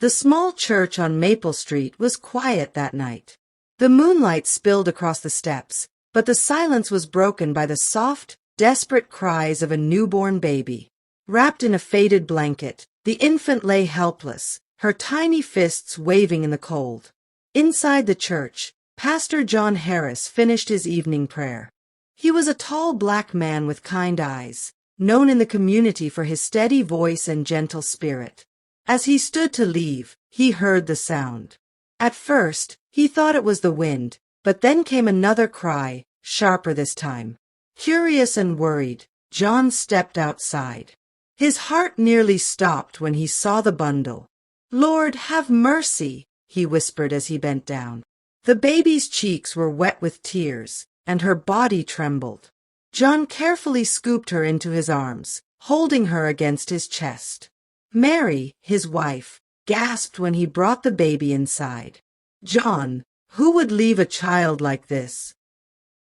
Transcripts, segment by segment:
The small church on Maple Street was quiet that night. The moonlight spilled across the steps, but the silence was broken by the soft, desperate cries of a newborn baby. Wrapped in a faded blanket, the infant lay helpless, her tiny fists waving in the cold. Inside the church, Pastor John Harris finished his evening prayer. He was a tall black man with kind eyes, known in the community for his steady voice and gentle spirit. As he stood to leave, he heard the sound. At first, he thought it was the wind, but then came another cry, sharper this time. Curious and worried, John stepped outside. His heart nearly stopped when he saw the bundle. "Lord, have mercy," he whispered as he bent down. The baby's cheeks were wet with tears, and her body trembled. John carefully scooped her into his arms, holding her against his chest. Mary, his wife, gasped when he brought the baby inside. "John, who would leave a child like this?"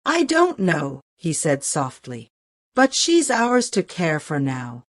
"I don't know," he said softly. "But she's ours to care for now."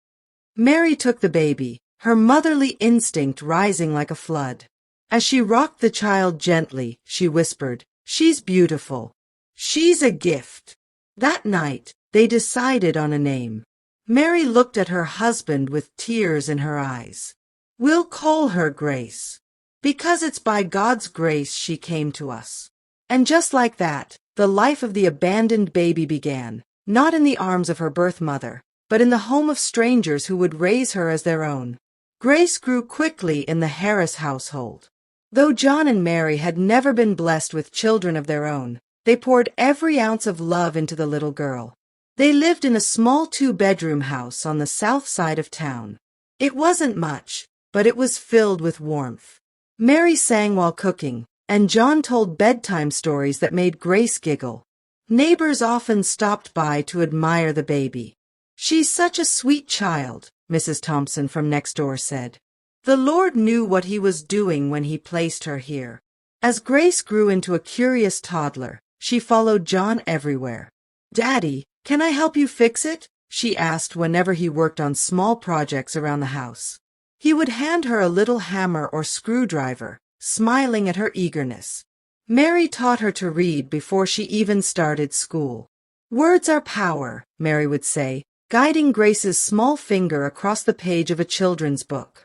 Mary took the baby, her motherly instinct rising like a flood. As she rocked the child gently, she whispered, "She's beautiful. She's a gift." That night, they decided on a name. Mary looked at her husband with tears in her eyes. "We'll call her Grace, because it's by God's grace she came to us." And just like that, the life of the abandoned baby began, not in the arms of her birth mother, but in the home of strangers who would raise her as their own. Grace grew quickly in the Harris household. Though John and Mary had never been blessed with children of their own, they poured every ounce of love into the little girl. They lived in a small 2-bedroom house on the south side of town. It wasn't much, but it was filled with warmth. Mary sang while cooking, and John told bedtime stories that made Grace giggle. Neighbors often stopped by to admire the baby. "She's such a sweet child," Mrs. Thompson from next door said. "The Lord knew what he was doing when he placed her here." As Grace grew into a curious toddler, she followed John everywhere. "Daddy, can I help you fix it?" she asked whenever he worked on small projects around the house. He would hand her a little hammer or screwdriver, smiling at her eagerness. Mary taught her to read before she even started school. "Words are power," Mary would say, guiding Grace's small finger across the page of a children's book.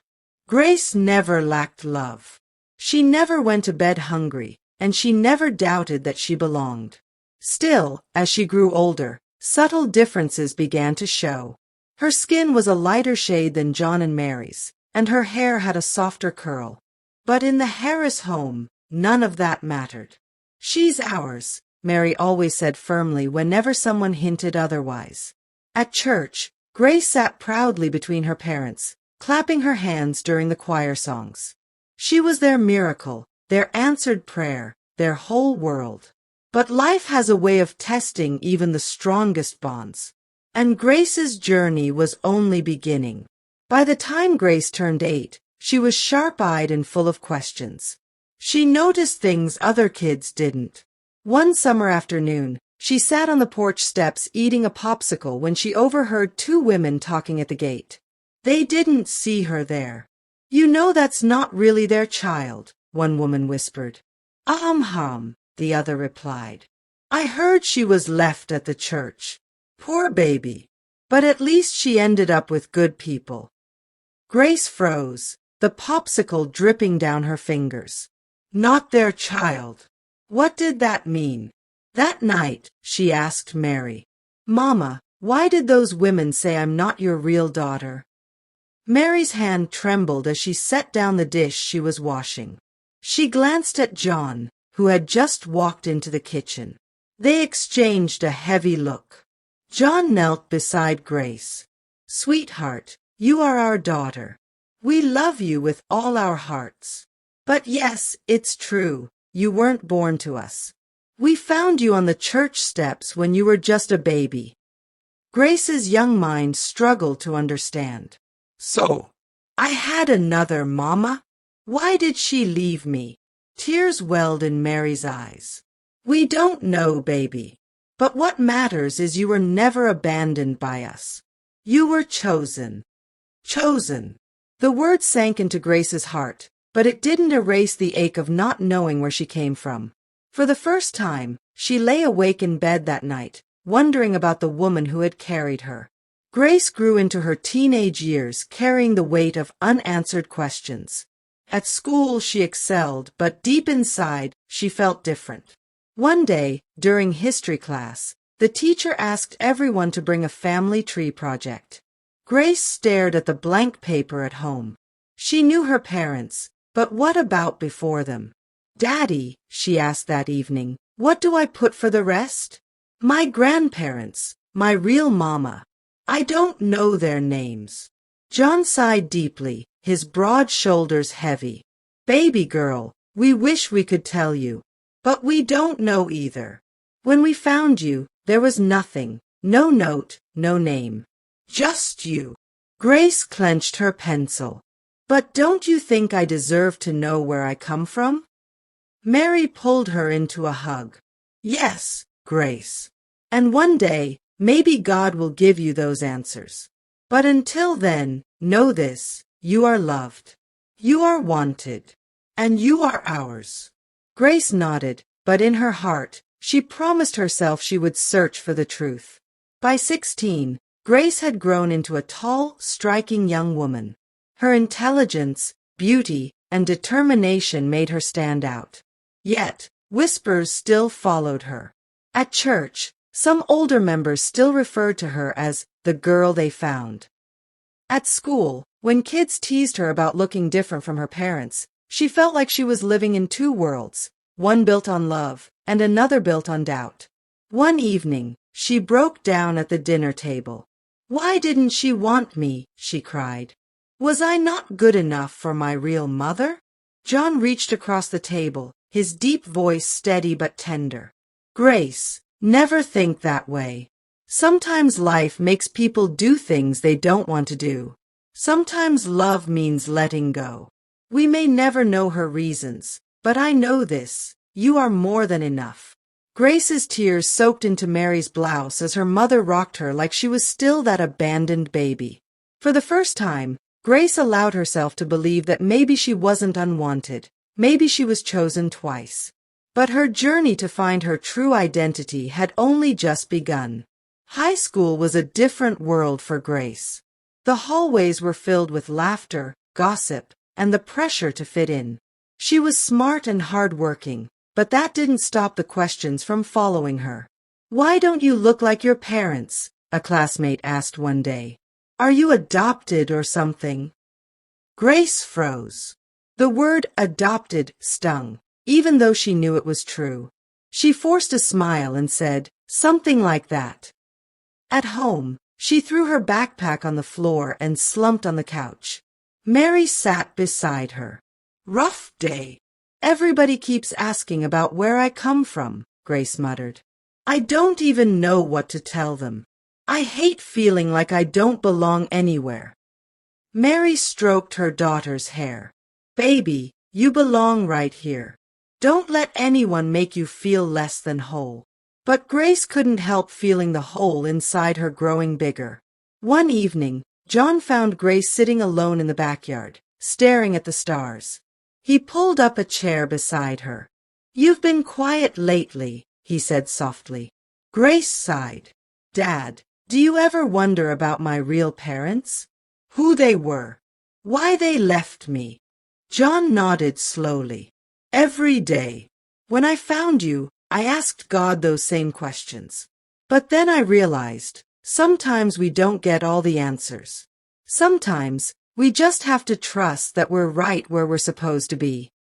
Grace never lacked love. She never went to bed hungry, and she never doubted that she belonged. Still, as she grew older, subtle differences began to show. Her skin was a lighter shade than John and Mary's, and her hair had a softer curl. But in the Harris home, none of that mattered. "She's ours," Mary always said firmly whenever someone hinted otherwise. At church, Grace sat proudly between her parents, clapping her hands during the choir songs. She was their miracle, their answered prayer, their whole world. But life has a way of testing even the strongest bonds. And Grace's journey was only beginning. By the time Grace turned 8, she was sharp-eyed and full of questions. She noticed things other kids didn't. One summer afternoon, she sat on the porch steps eating a popsicle when she overheard 2 women talking at the gate. They didn't see her there. "You know that's not really their child," one woman whispered. Hum," the other replied. "I heard she was left at the church. Poor baby. But at least she ended up with good people." Grace froze, the popsicle dripping down her fingers. Not their child. What did that mean? That night, she asked Mary, "Mama, why did those women say I'm not your real daughter?" Mary's hand trembled as she set down the dish she was washing. She glanced at John, who had just walked into the kitchen. They exchanged a heavy look. John knelt beside Grace. "Sweetheart, you are our daughter. We love you with all our hearts. But yes, it's true, you weren't born to us. We found you on the church steps when you were just a baby." Grace's young mind struggled to understand. "So, I had another mama? Why did she leave me?" Tears welled in Mary's eyes. "We don't know, baby. But what matters is you were never abandoned by us. You were chosen." Chosen. The word sank into Grace's heart, but it didn't erase the ache of not knowing where she came from. For the first time, she lay awake in bed that night, wondering about the woman who had carried her. Grace grew into her teenage years carrying the weight of unanswered questions. At school she excelled, but deep inside she felt different. One day, during history class, the teacher asked everyone to bring a family tree project. Grace stared at the blank paper at home. She knew her parents, but what about before them? "Daddy," she asked that evening, "what do I put for the rest?" "My grandparents, my real mama. I don't know their names." John sighed deeply, his broad shoulders heavy. "Baby girl, we wish we could tell you, but we don't know either. When we found you, there was nothing, no note, no name. Just you." Grace clenched her pencil. "But don't you think I deserve to know where I come from?" Mary pulled her into a hug. "Yes, Grace. And one day, maybe God will give you those answers. But until then, know this, you are loved. You are wanted. And you are ours." Grace nodded, but in her heart, she promised herself she would search for the truth. By 16, Grace had grown into a tall, striking young woman. Her intelligence, beauty, and determination made her stand out. Yet, whispers still followed her. At church, some older members still referred to her as the girl they found. At school, when kids teased her about looking different from her parents, she felt like she was living in two worlds, one built on love and another built on doubt. One evening, she broke down at the dinner table. "Why didn't she want me?" she cried. "Was I not good enough for my real mother?" John reached across the table, his deep voice steady but tender. "Grace, never think that way. Sometimes life makes people do things they don't want to do. Sometimes love means letting go. We may never know her reasons, but I know this, you are more than enough." Grace's tears soaked into Mary's blouse as her mother rocked her like she was still that abandoned baby. For the first time, Grace allowed herself to believe that maybe she wasn't unwanted, maybe she was chosen twice. But her journey to find her true identity had only just begun. High school was a different world for Grace. The hallways were filled with laughter, gossip, and the pressure to fit in. She was smart and hardworking, but that didn't stop the questions from following her. "Why don't you look like your parents?" a classmate asked one day. "Are you adopted or something?" Grace froze. The word adopted stung, even though she knew it was true. She forced a smile and said, "Something like that." At home, she threw her backpack on the floor and slumped on the couch. Mary sat beside her. "Rough day. Everybody keeps asking about where I come from," Grace muttered. "I don't even know what to tell them. I hate feeling like I don't belong anywhere." Mary stroked her daughter's hair. "Baby, you belong right here. Don't let anyone make you feel less than whole." But Grace couldn't help feeling the hole inside her growing bigger. One evening, John found Grace sitting alone in the backyard, staring at the stars. He pulled up a chair beside her. "You've been quiet lately," he said softly. Grace sighed. "Dad, do you ever wonder about my real parents? Who they were? Why they left me?" John nodded slowly. "Every day. When I found you, I asked God those same questions. But then I realized, sometimes we don't get all the answers. Sometimes we just have to trust that we're right where we're supposed to be."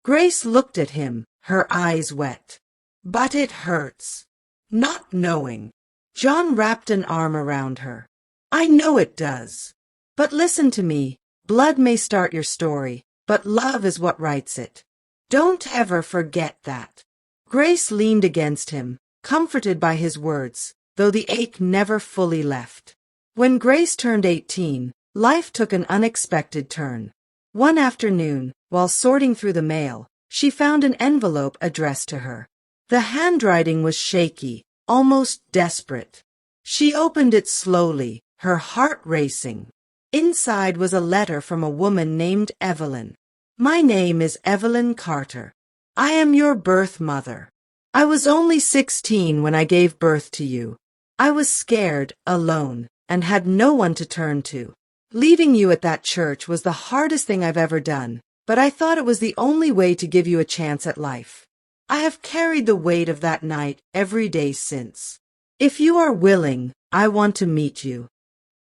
Grace looked at him, her eyes wet. "But it hurts. Not knowing." John wrapped an arm around her. "I know it does. But listen to me. Blood may start your story, but love is what writes it. Don't ever forget that." Grace leaned against him, comforted by his words, though the ache never fully left. When Grace turned 18, life took an unexpected turn. One afternoon, while sorting through the mail, she found an envelope addressed to her. The handwriting was shaky, almost desperate. She opened it slowly, her heart racing. Inside was a letter from a woman named Evelyn. My name is Evelyn Carter. I am your birth mother. I was only 16 when I gave birth to you. I was scared, alone, and had no one to turn to. Leaving you at that church was the hardest thing I've ever done, but I thought it was the only way to give you a chance at life. I have carried the weight of that night every day since. If you are willing, I want to meet you.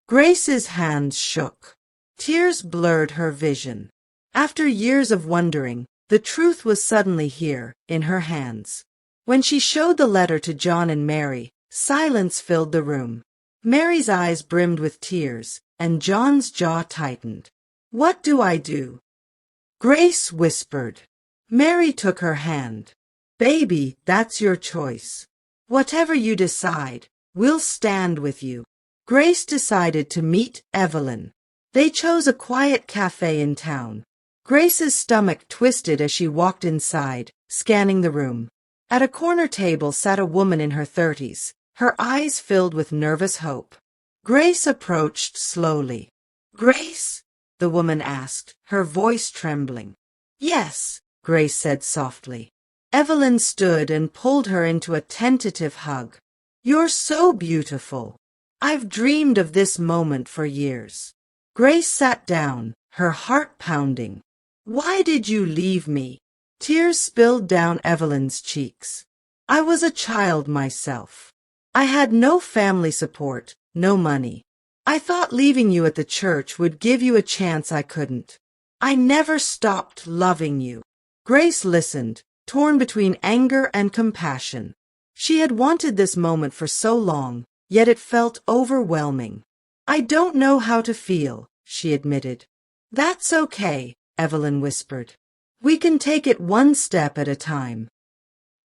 Grace's hands shook. Tears blurred her vision. After years of wondering, the truth was suddenly here, in her hands. When she showed the letter to John and Mary, silence filled the room. Mary's eyes brimmed with tears, and John's jaw tightened. What do I do? Grace whispered. Mary took her hand. Baby, that's your choice. Whatever you decide, we'll stand with you. Grace decided to meet Evelyn. They chose a quiet cafe in town. Grace's stomach twisted as she walked inside, scanning the room. At a corner table sat a woman in her 30s, her eyes filled with nervous hope. Grace approached slowly. Grace? The woman asked, her voice trembling. Yes, Grace said softly. Evelyn stood and pulled her into a tentative hug. You're so beautiful. I've dreamed of this moment for years. Grace sat down, her heart pounding. Why did you leave me? Tears spilled down Evelyn's cheeks. I was a child myself. I had no family support, no money. I thought leaving you at the church would give you a chance I couldn't. I never stopped loving you. Grace listened, torn between anger and compassion. She had wanted this moment for so long, yet it felt overwhelming. I don't know how to feel, she admitted. That's okay, Evelyn whispered. We can take it one step at a time.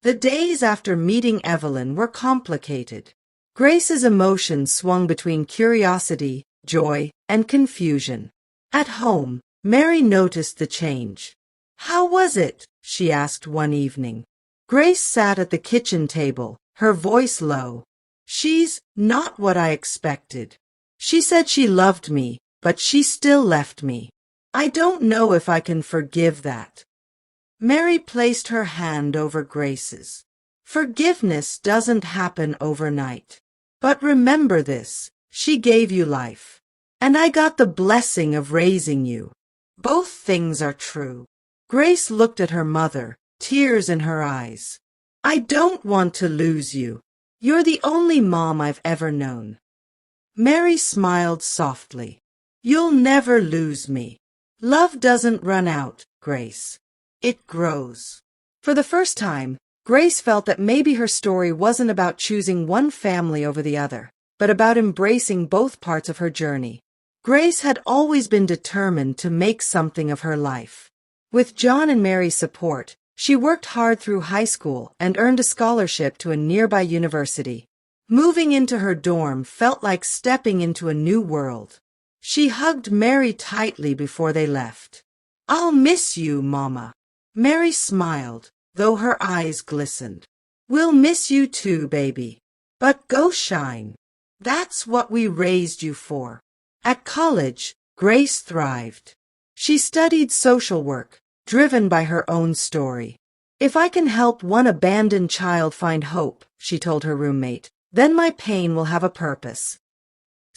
The days after meeting Evelyn were complicated. Grace's emotions swung between curiosity, joy, and confusion. At home, Mary noticed the change. How was it? She asked one evening. Grace sat at the kitchen table, her voice low. She's not what I expected. She said she loved me, but she still left me. I don't know if I can forgive that. Mary placed her hand over Grace's. Forgiveness doesn't happen overnight. But remember this, she gave you life. And I got the blessing of raising you. Both things are true. Grace looked at her mother, tears in her eyes. I don't want to lose you. You're the only mom I've ever known. Mary smiled softly. You'll never lose me. Love doesn't run out, Grace. It grows. For the first time, Grace felt that maybe her story wasn't about choosing one family over the other, but about embracing both parts of her journey. Grace had always been determined to make something of her life. With John and Mary's support, she worked hard through high school and earned a scholarship to a nearby university. Moving into her dorm felt like stepping into a new world. She hugged Mary tightly before they left. I'll miss you, Mama. Mary smiled, though her eyes glistened. We'll miss you too, baby. But go shine. That's what we raised you for. At college, Grace thrived. She studied social work, driven by her own story. If I can help one abandoned child find hope, she told her roommate, then my pain will have a purpose.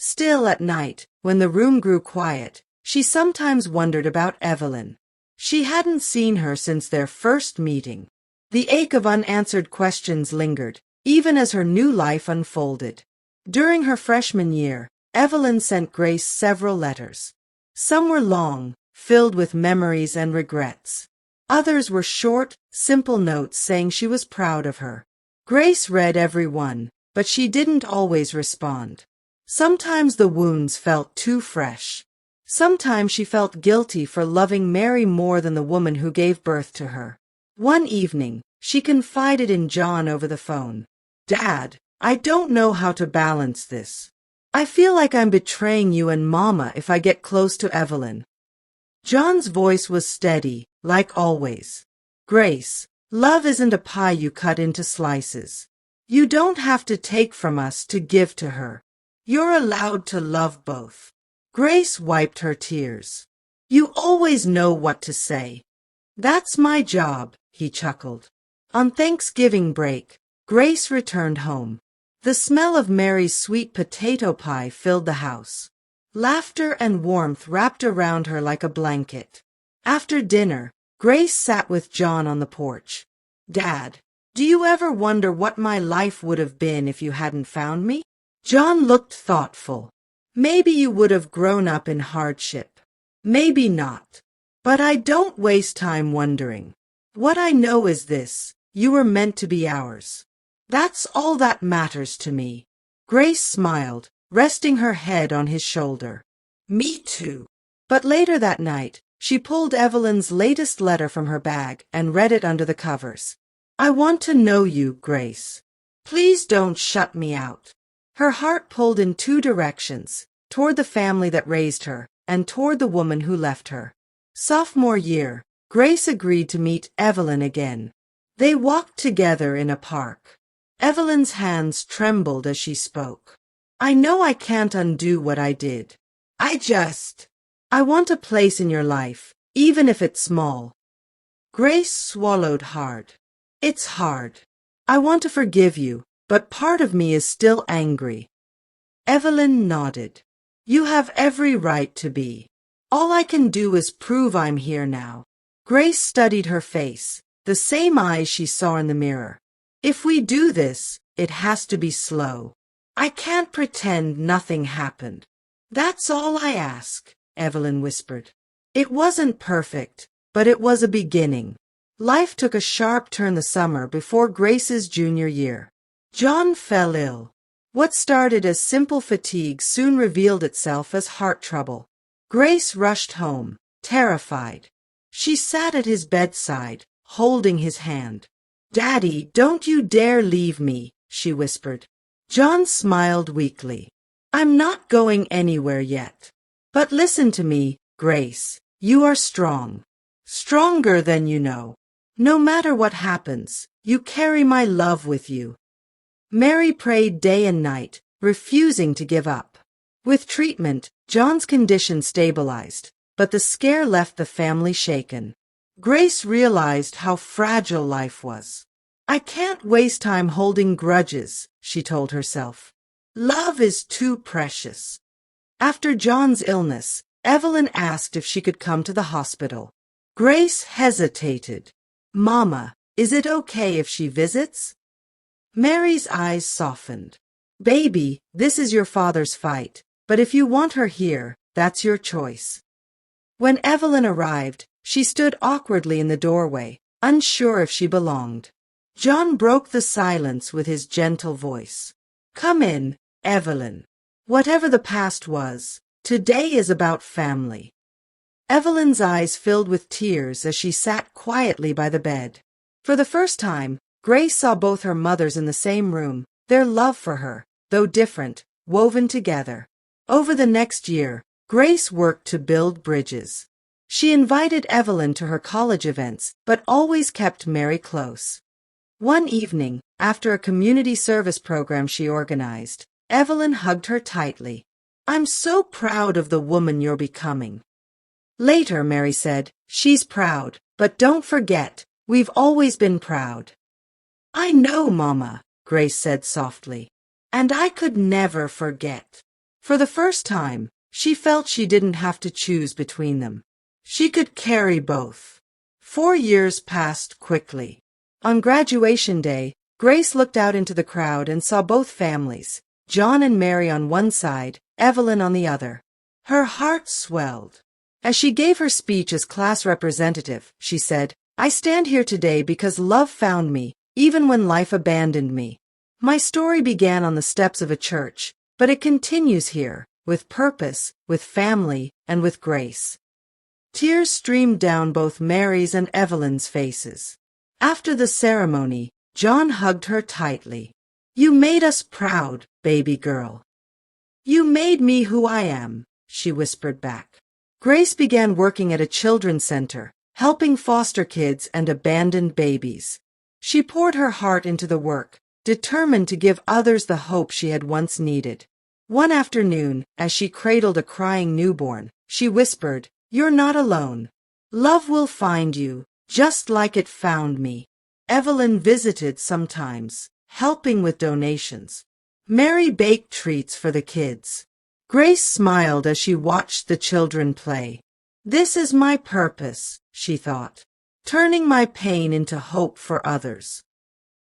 Still at night, when the room grew quiet, she sometimes wondered about Evelyn. She hadn't seen her since their first meeting. The ache of unanswered questions lingered, even as her new life unfolded. During her freshman year, Evelyn sent Grace several letters. Some were long, filled with memories and regrets. Others were short, simple notes saying she was proud of her. Grace read every one, but she didn't always respond. Sometimes the wounds felt too fresh. Sometimes she felt guilty for loving Mary more than the woman who gave birth to her. One evening, she confided in John over the phone. Dad, I don't know how to balance this. I feel like I'm betraying you and Mama if I get close to Evelyn. John's voice was steady, like always. Grace, love isn't a pie you cut into slices. You don't have to take from us to give to her. You're allowed to love both. Grace wiped her tears. You always know what to say. That's my job, he chuckled. On Thanksgiving break, Grace returned home. The smell of Mary's sweet potato pie filled the house. Laughter and warmth wrapped around her like a blanket. After dinner, Grace sat with John on the porch. Dad, do you ever wonder what my life would have been if you hadn't found me? John looked thoughtful. Maybe you would have grown up in hardship. Maybe not. But I don't waste time wondering. What I know is this: you were meant to be ours. That's all that matters to me. Grace smiled, resting her head on his shoulder. Me too. But later that night, she pulled Evelyn's latest letter from her bag and read it under the covers. I want to know you, Grace. Please don't shut me out. Her heart pulled in two directions, toward the family that raised her and toward the woman who left her. Sophomore year, Grace agreed to meet Evelyn again. They walked together in a park. Evelyn's hands trembled as she spoke. I know I can't undo what I did. I want a place in your life, even if it's small. Grace swallowed hard. It's hard. I want to forgive you, but part of me is still angry. Evelyn nodded. You have every right to be. All I can do is prove I'm here now. Grace studied her face, the same eyes she saw in the mirror. If we do this, it has to be slow. I can't pretend nothing happened. That's all I ask, Evelyn whispered. It wasn't perfect, but it was a beginning. Life took a sharp turn the summer before Grace's junior year. John fell ill. What started as simple fatigue soon revealed itself as heart trouble. Grace rushed home, terrified. She sat at his bedside, holding his hand. Daddy, don't you dare leave me, she whispered. John smiled weakly. I'm not going anywhere yet. But listen to me, Grace. You are strong. Stronger than you know. No matter what happens, you carry my love with you. Mary prayed day and night, refusing to give up. With treatment, John's condition stabilized, but the scare left the family shaken. Grace realized how fragile life was. I can't waste time holding grudges, she told herself. Love is too precious. After John's illness, Evelyn asked if she could come to the hospital. Grace hesitated. Mama, is it okay if she visits? Mary's eyes softened. Baby, this is your father's fight, but if you want her here, that's your choice. When Evelyn arrived, she stood awkwardly in the doorway, unsure if she belonged. John broke the silence with his gentle voice. Come in, Evelyn. Whatever the past was, today is about family. Evelyn's eyes filled with tears as she sat quietly by the bed. For the first time, Grace saw both her mothers in the same room, their love for her, though different, woven together. Over the next year, Grace worked to build bridges. She invited Evelyn to her college events, but always kept Mary close. One evening, after a community service program she organized, Evelyn hugged her tightly. I'm so proud of the woman you're becoming. Later, Mary said, she's proud, but don't forget, we've always been proud. I know, Mama, Grace said softly. And I could never forget. For the first time, she felt she didn't have to choose between them. She could carry both. 4 years passed quickly. On graduation day, Grace looked out into the crowd and saw both families, John and Mary on one side, Evelyn on the other. Her heart swelled. As she gave her speech as class representative, she said, I stand here today because love found me, even when life abandoned me. My story began on the steps of a church, but it continues here, with purpose, with family, and with grace. Tears streamed down both Mary's and Evelyn's faces. After the ceremony, John hugged her tightly. You made us proud, baby girl. You made me who I am, she whispered back. Grace began working at a children's center, helping foster kids and abandoned babies. She poured her heart into the work, determined to give others the hope she had once needed. One afternoon, as she cradled a crying newborn, she whispered, You're not alone. Love will find you, just like it found me. Evelyn visited sometimes, helping with donations. Mary baked treats for the kids. Grace smiled as she watched the children play. This is my purpose, she thought, turning my pain into hope for others.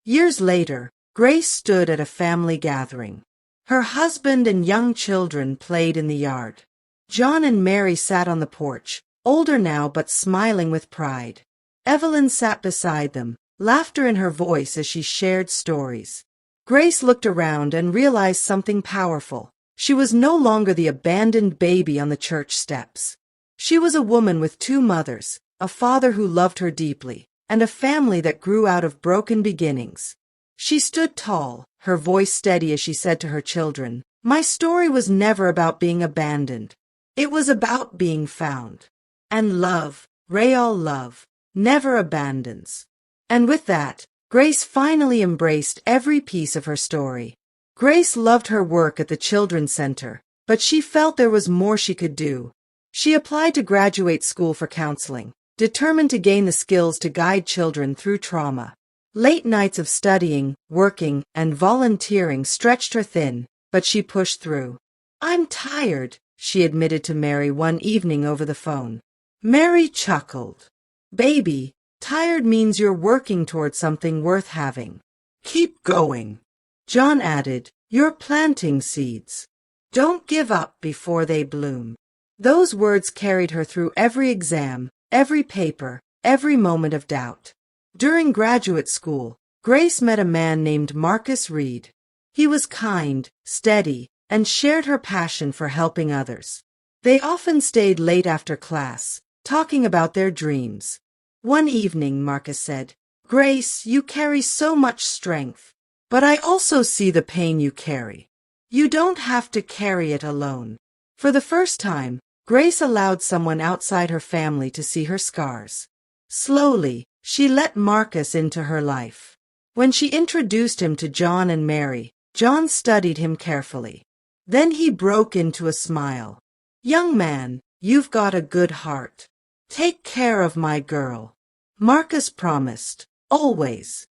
Years later, Grace stood at a family gathering. Her husband and young children played in the yard. John and Mary sat on the porch, older now but smiling with pride. Evelyn sat beside them, laughter in her voice as she shared stories. Grace looked around and realized something powerful. She was no longer the abandoned baby on the church steps. She was a woman with two mothers, a father who loved her deeply, and a family that grew out of broken beginnings. She stood tall, her voice steady as she said to her children, "My story was never about being abandoned. It was about being found. And love, real love, never abandons." And with that, Grace finally embraced every piece of her story. Grace loved her work at the Children's Center, but she felt there was more she could do. She applied to graduate school for counseling, determined to gain the skills to guide children through trauma. Late nights of studying, working, and volunteering stretched her thin, but she pushed through. "I'm tired," she admitted to Mary one evening over the phone. Mary chuckled. "Baby, tired means you're working toward something worth having. Keep going." John added, "You're planting seeds. Don't give up before they bloom." Those words carried her through every exam, every paper, every moment of doubt. During graduate school, Grace met a man named Marcus Reed. He was kind, steady, and shared her passion for helping others. They often stayed late after class, talking about their dreams. One evening, Marcus said, "Grace, you carry so much strength, but I also see the pain you carry. You don't have to carry it alone." For the first time, Grace allowed someone outside her family to see her scars. Slowly, she let Marcus into her life. When she introduced him to John and Mary, John studied him carefully. Then he broke into a smile. "Young man, you've got a good heart. Take care of my girl." Marcus promised, always.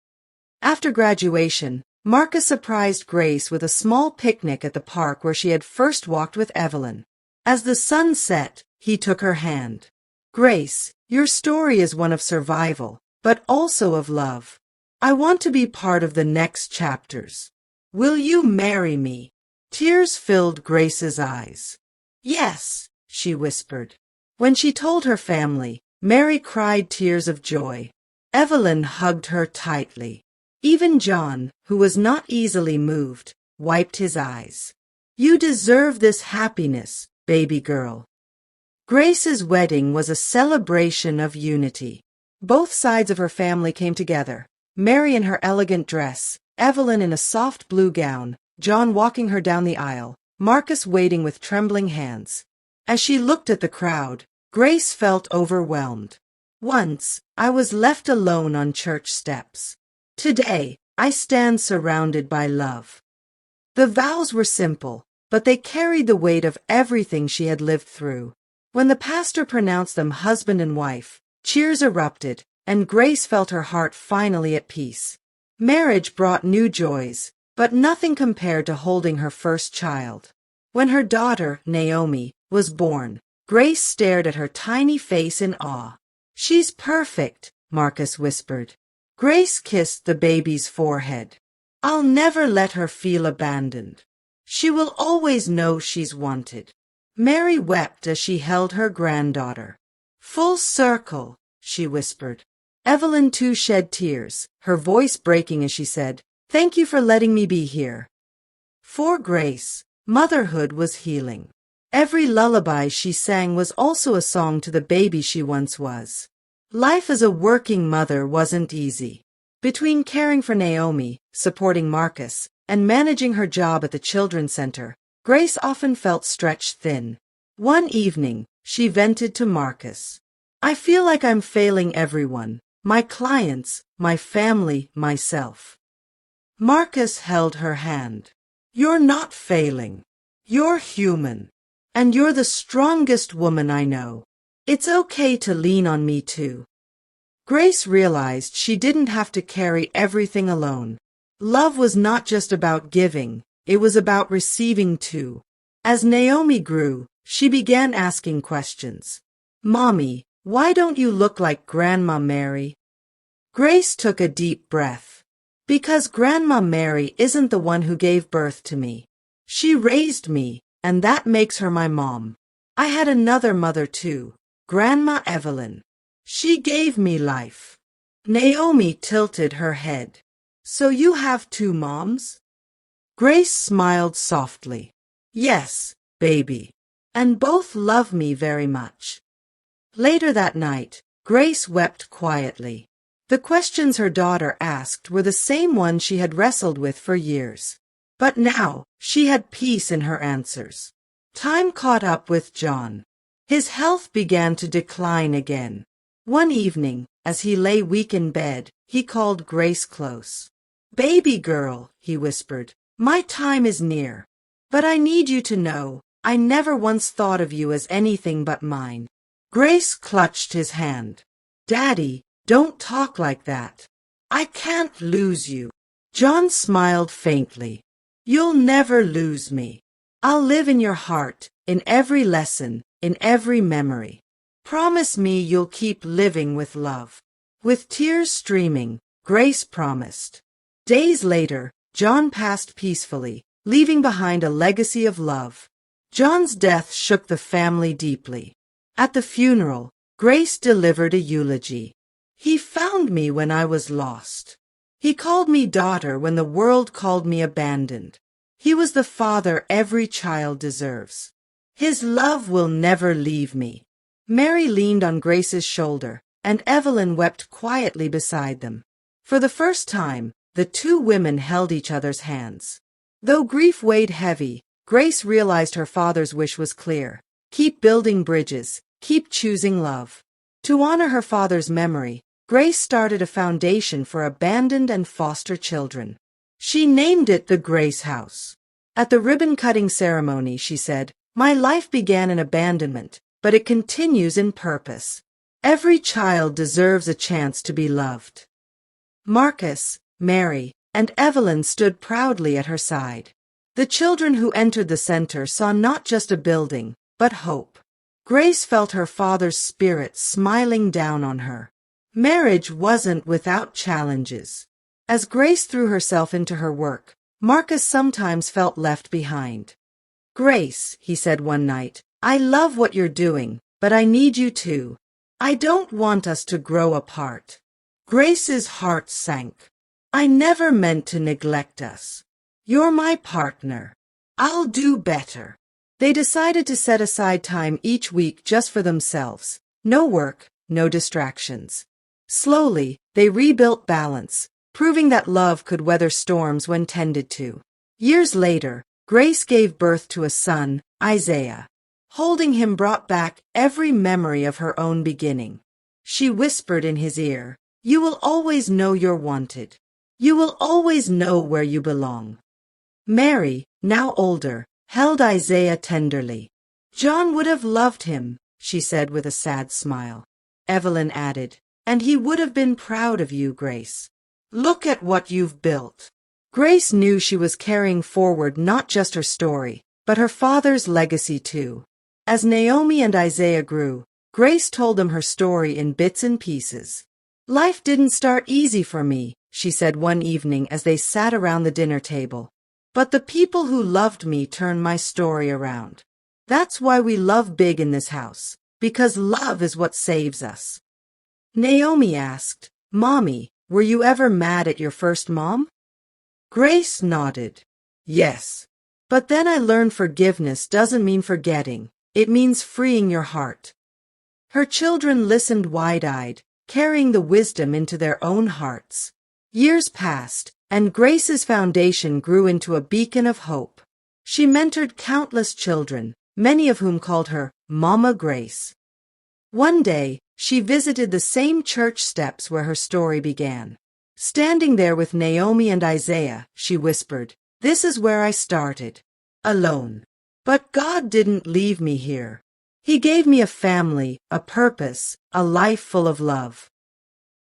After graduation, Marcus surprised Grace with a small picnic at the park where she had first walked with Evelyn. As the sun set, he took her hand. "Grace, your story is one of survival, but also of love. I want to be part of the next chapters. Will you marry me?" Tears filled Grace's eyes. "Yes," she whispered. When she told her family, Mary cried tears of joy. Evelyn hugged her tightly. Even John, who was not easily moved, wiped his eyes. "You deserve this happiness, baby girl." Grace's wedding was a celebration of unity. Both sides of her family came together, Mary in her elegant dress, Evelyn in a soft blue gown, John walking her down the aisle, Marcus waiting with trembling hands. As she looked at the crowd, Grace felt overwhelmed. "Once, I was left alone on church steps. Today, I stand surrounded by love." The vows were simple, but they carried the weight of everything she had lived through. When the pastor pronounced them husband and wife, cheers erupted, and Grace felt her heart finally at peace. Marriage brought new joys, but nothing compared to holding her first child. When her daughter, Naomi, was born, Grace stared at her tiny face in awe. "She's perfect," Marcus whispered. Grace kissed the baby's forehead. "I'll never let her feel abandoned. She will always know she's wanted." Mary wept as she held her granddaughter. "Full circle," she whispered. Evelyn too shed tears, her voice breaking as she said, "Thank you for letting me be here." For Grace, motherhood was healing. Every lullaby she sang was also a song to the baby she once was. Life as a working mother wasn't easy. Between caring for Naomi, supporting Marcus, and managing her job at the Children's Center, Grace often felt stretched thin. One evening, she vented to Marcus. "I feel like I'm failing everyone, my clients, my family, myself." Marcus held her hand. "You're not failing. You're human. And you're the strongest woman I know. It's okay to lean on me too. Grace realized she didn't have to carry everything alone. Love was not just about giving, it was about receiving too. As Naomi grew, she began asking questions. Mommy, why don't you look like Grandma Mary? Grace took a deep breath. Because Grandma Mary isn't the one who gave birth to me. She raised me, and that makes her my mom. I had another mother too, Grandma Evelyn. She gave me life. Naomi tilted her head. So you have two moms? Grace smiled softly. Yes, baby. And both love me very much. Later that night, Grace wept quietly. The questions her daughter asked were the same ones she had wrestled with for years. But now, she had peace in her answers. Time caught up with John. His health began to decline again. One evening, as he lay weak in bed, he called Grace close. Baby girl, he whispered, my time is near. But I need you to know, I never once thought of you as anything but mine. Grace clutched his hand. Daddy, don't talk like that. I can't lose you. John smiled faintly. You'll never lose me. I'll live in your heart, in every lesson, in every memory. Promise me you'll keep living with love. With tears streaming, Grace promised. Days later, John passed peacefully, leaving behind a legacy of love. John's death shook the family deeply. At the funeral, Grace delivered a eulogy. He found me when I was lost. He called me daughter when the world called me abandoned. He was the father every child deserves. His love will never leave me. Mary leaned on Grace's shoulder, and Evelyn wept quietly beside them. For the first time, the two women held each other's hands. Though grief weighed heavy, Grace realized her father's wish was clear. Keep building bridges, keep choosing love. To honor her father's memory, Grace started a foundation for abandoned and foster children. She named it the Grace House. At the ribbon-cutting ceremony, she said, my life began in abandonment, but it continues in purpose. Every child deserves a chance to be loved. Marcus, Mary, and Evelyn stood proudly at her side. The children who entered the center saw not just a building, but hope. Grace felt her father's spirit smiling down on her. Marriage wasn't without challenges. As Grace threw herself into her work, Marcus sometimes felt left behind. Grace, he said one night, I love what you're doing, but I need you too. I don't want us to grow apart. Grace's heart sank. I never meant to neglect us. You're my partner. I'll do better. They decided to set aside time each week just for themselves. No work, no distractions. Slowly, they rebuilt balance, proving that love could weather storms when tended to. Years later, Grace gave birth to a son, Isaiah. Holding him brought back every memory of her own beginning. She whispered in his ear, you will always know you're wanted. You will always know where you belong. Mary, now older, held Isaiah tenderly. John would have loved him, she said with a sad smile. Evelyn added, and he would have been proud of you, Grace. Look at what you've built. Grace knew she was carrying forward not just her story, but her father's legacy too. As Naomi and Isaiah grew, Grace told them her story in bits and pieces. Life didn't start easy for me, she said one evening as they sat around the dinner table. But the people who loved me turned my story around. That's why we love big in this house, because love is what saves us. Naomi asked, Mommy, were you ever mad at your first mom? Grace nodded. Yes. But then I learned forgiveness doesn't mean forgetting. It means freeing your heart. Her children listened wide-eyed, carrying the wisdom into their own hearts. Years passed, and Grace's foundation grew into a beacon of hope. She mentored countless children, many of whom called her Mama Grace. One day, she visited the same church steps where her story began. Standing there with Naomi and Isaiah, she whispered, this is where I started. Alone. But God didn't leave me here. He gave me a family, a purpose, a life full of love.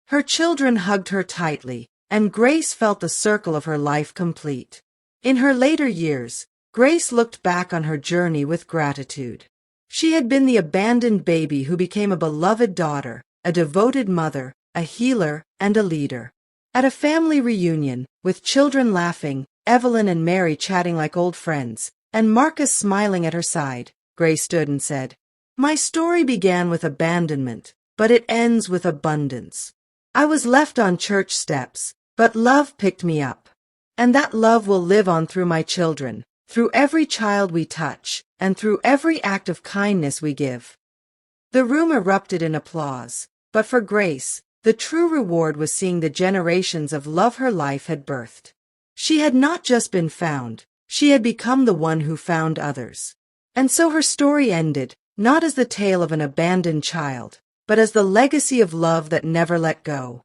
Her children hugged her tightly, and Grace felt the circle of her life complete. In her later years, Grace looked back on her journey with gratitude. She had been the abandoned baby who became a beloved daughter, a devoted mother, a healer, and a leader. At a family reunion, with children laughing, Evelyn and Mary chatting like old friends, and Marcus smiling at her side, Grace stood and said, "My story began with abandonment, but it ends with abundance. I was left on church steps, but love picked me up. And that love will live on through my children, through every child we touch, and through every act of kindness we give." The room erupted in applause, but for Grace, the true reward was seeing the generations of love her life had birthed. She had not just been found, she had become the one who found others. And so her story ended, not as the tale of an abandoned child, but as the legacy of love that never let go.